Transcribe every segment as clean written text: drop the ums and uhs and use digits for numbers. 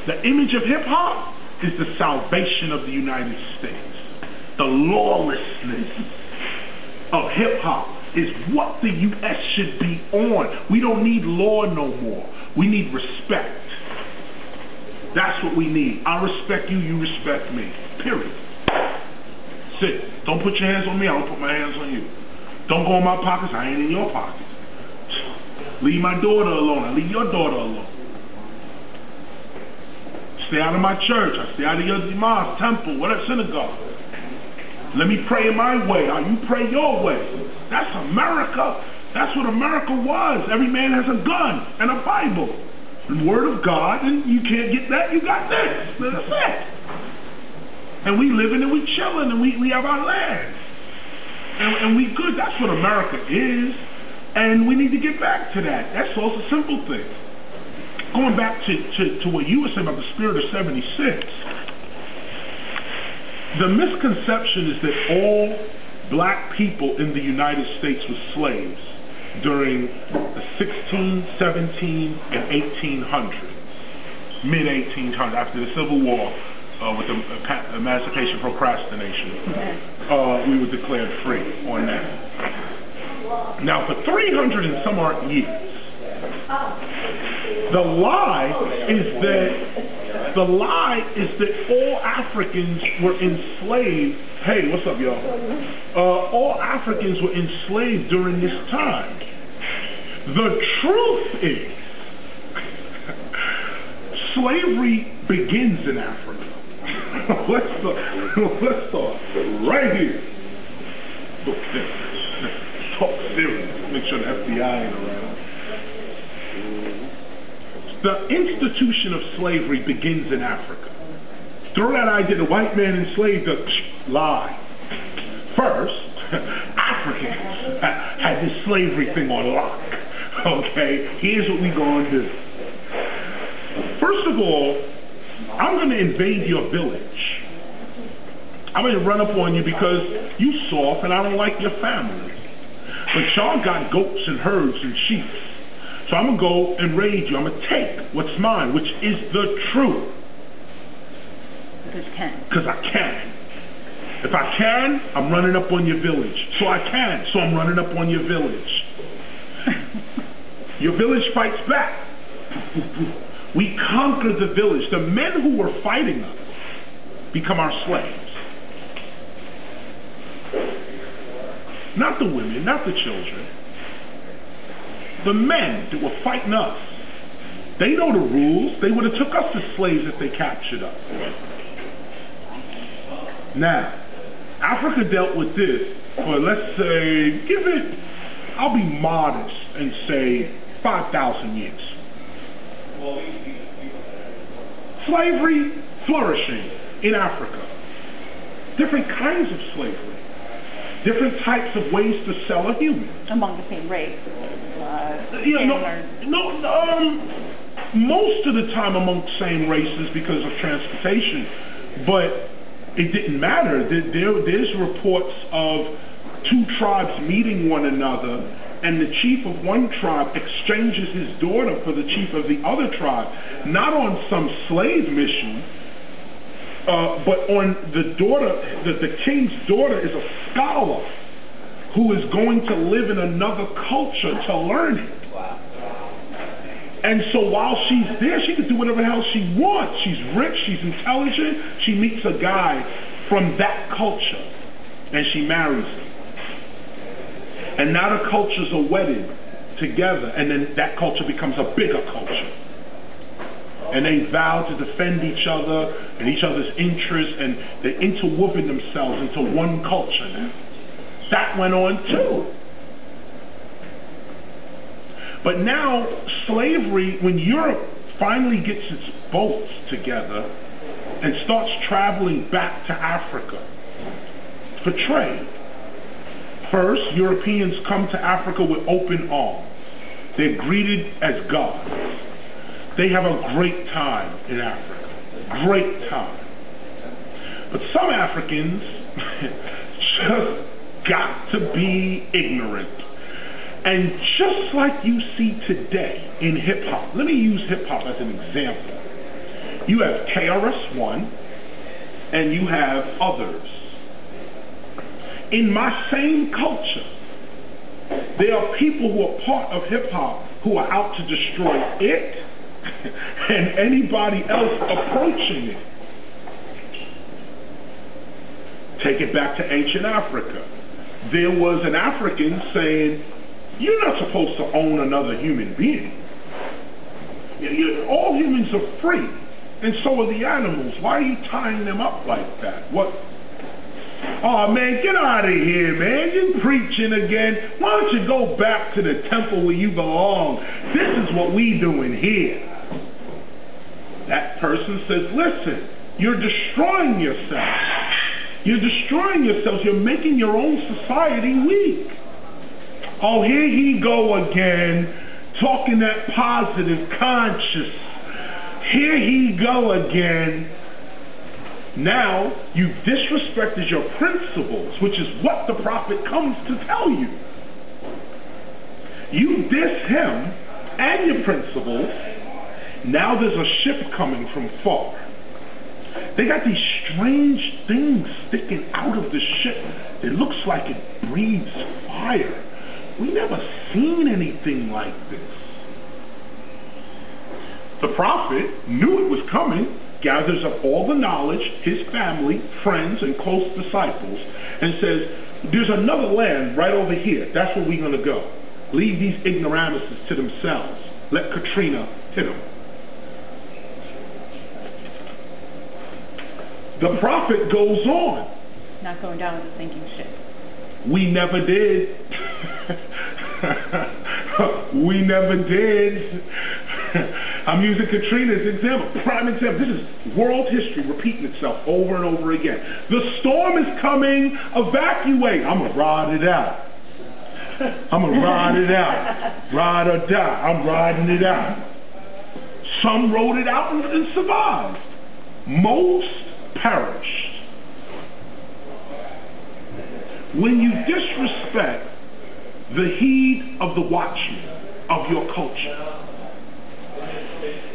The image of hip-hop is the salvation of the United States. The lawlessness of hip-hop is what the U.S. should be on. We don't need law no more. We need respect. That's what we need. I respect you, you respect me. Period. Sit. Don't put your hands on me, I don't put my hands on you. Don't go in my pockets, I ain't in your pockets. Leave my daughter alone, I leave your daughter alone. Stay out of my church, I stay out of your mosque, temple, whatever, synagogue. Let me pray in my way, you pray your way. That's America. That's what America was. Every man has a gun and a Bible. The Word of God, and you can't get that, you got this. That's it. And we living and we chilling and we have our land. And we good. That's what America is. And we need to get back to that. That's all. It's a simple thing. Going back to what you were saying about the spirit of 76, the misconception is that all black people in the United States were slaves during the 16, 17, and 1800s, mid-1800s, after the Civil War, with the Emancipation Procrastination, we were declared free on that. Now, for 300 and some odd years, the lie is that all Africans were enslaved. Hey, what's up, y'all? All Africans were enslaved during this time. The truth is, slavery begins in Africa. Let's start right here. Talk serious. Make sure the FBI ain't around. The institution of slavery begins in Africa. Throw that idea the white man enslaved us. Lie. First, Africans had this slavery thing on lock. Okay, here's what we gonna do. First of all, I'm gonna invade your village. I'm gonna run up on you because you soft and I don't like your family. But y'all got goats and herds and sheep. So I'm gonna go and raid you. I'm gonna take what's mine, which is the truth. Because I can. If I can, I'm running up on your village. So I can. So I'm running up on your village. Your village fights back. We conquer the village. The men who were fighting us become our slaves. Not the women, not the children. The men that were fighting us, they know the rules. They would have took us as slaves if they captured us. Now, Africa dealt with this for, let's say, I'll be modest and say 5,000 years. Slavery flourishing in Africa. Different kinds of slavery. Different types of ways to sell a human. Among the same race. Most of the time among the same races because of transportation, but it didn't matter. There's reports of two tribes meeting one another, and the chief of one tribe exchanges his daughter for the chief of the other tribe, not on some slave mission, but on the daughter. The king's daughter is a scholar who is going to live in another culture to learn it. And so while she's there, she can do whatever the hell she wants. She's rich, she's intelligent, she meets a guy from that culture, and she marries him. And now the cultures are wedded together, and then that culture becomes a bigger culture. And they vow to defend each other and each other's interests, and they're interwoven themselves into one culture now. That went on too. But now, slavery, when Europe finally gets its boats together and starts traveling back to Africa for trade, first, Europeans come to Africa with open arms. They're greeted as gods. They have a great time in Africa. Great time. But some Africans just got to be ignorant. And just like you see today in hip-hop, let me use hip-hop as an example. You have KRS-One, and you have others. In my same culture, there are people who are part of hip-hop who are out to destroy it and anybody else approaching it. Take it back to ancient Africa. There was an African saying, you're not supposed to own another human being. All humans are free, and so are the animals. Why are you tying them up like that? What? Oh man, get out of here, man. You're preaching again. Why don't you go back to the temple where you belong? This is what we doing here. That person says, listen, you're destroying yourself. You're destroying yourselves. You're making your own society weak. Oh, here he go again, talking that positive, conscious. Here he go again. Now, you've disrespected your principles, which is what the prophet comes to tell you. You diss him and your principles. Now there's a ship coming from far. They got these strange things sticking out of the ship. It looks like it breathes fire. We never seen anything like this. The prophet knew it was coming, gathers up all the knowledge, his family, friends, and close disciples, and says, there's another land right over here. That's where we're going to go. Leave these ignoramuses to themselves. Let Katrina hit them. The prophet goes on. Not going down with a sinking ship. We never did. We never did. I'm using Katrina as an example, prime example. This is world history repeating itself over and over again. The storm is coming, evacuate. I'm going to ride it out. I'm going to ride it out. Ride or die. I'm riding it out. Some rode it out and survived. Most perished. When you disrespect the heed of the watchman of your culture,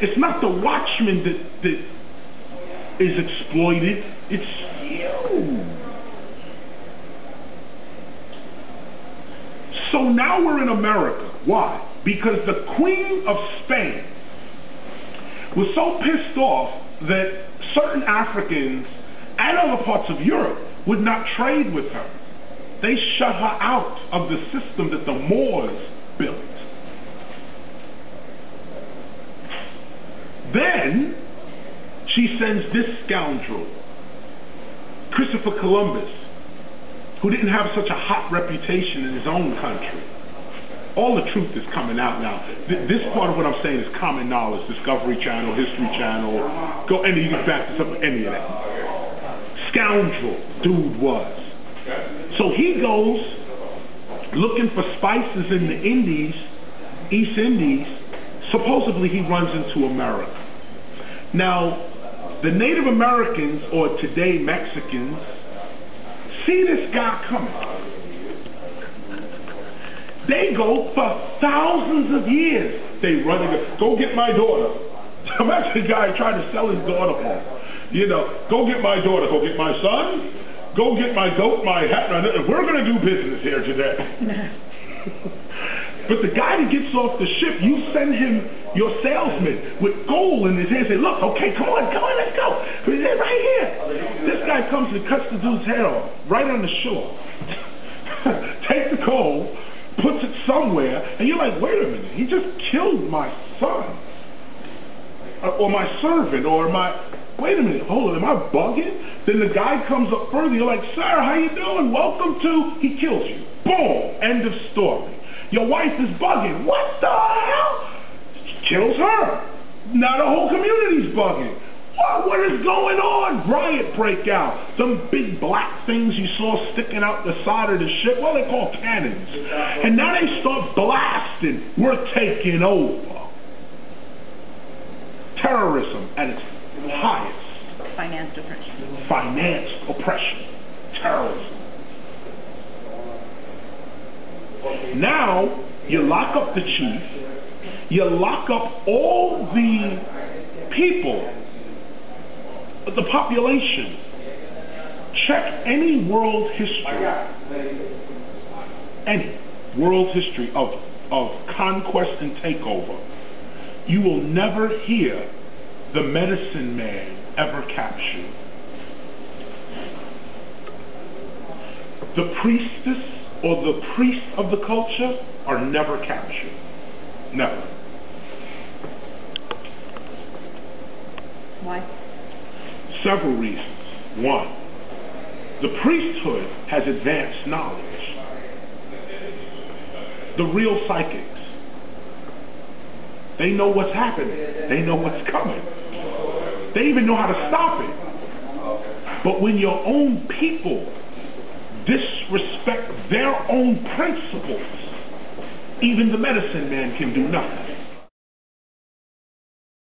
it's not the watchman that is exploited, it's you. So now we're in America. Why? Because the Queen of Spain was so pissed off that certain Africans and other parts of Europe would not trade with her. They shut her out of the system that the Moors built. Then she sends this scoundrel, Christopher Columbus, who didn't have such a hot reputation in his own country. All the truth is coming out now. This part of what I'm saying is common knowledge. Discovery Channel, History Channel. Go any, you can back this up with any of that. Scoundrel, dude was. So he goes looking for spices in the Indies, East Indies. Supposedly he runs into America. Now, the Native Americans, or today Mexicans, see this guy coming. They go for thousands of years. They run and go get my daughter. Imagine a guy trying to sell his daughter home. You know, go get my daughter, go get my son, go get my goat, my hat. We're going to do business here today. But the guy that gets off the ship, you send him your salesman with gold in his hand. Say, look, okay, come on, let's go. Right here. This guy comes and cuts the dude's hair off right on the shore. Take the gold, puts it somewhere, and you're like, wait a minute, he just killed my son. Or my servant, or my... Wait a minute, hold on, am I bugging? Then the guy comes up further, you're like, sir, how you doing? Welcome to... He kills you. Boom, end of story. Your wife is bugging. What the hell? Kills her. Now the whole community's bugging. What is going on? Riot break out. Them big black things you saw sticking out the side of the ship, well, they're called cannons. And now they start blasting. We're taking over. Terrorism at its highest. Financed oppression. Financed oppression. Terrorism. Now, you lock up the chief, you lock up all the people the population. Check any world history, of conquest and takeover. You will never hear the medicine man ever captured. The priestess or the priest of the culture are never captured. Never. Why? Several reasons. One, the priesthood has advanced knowledge. The real psychics, they know what's happening. They know what's coming. They even know how to stop it. But when your own people disrespect their own principles, even the medicine man can do nothing.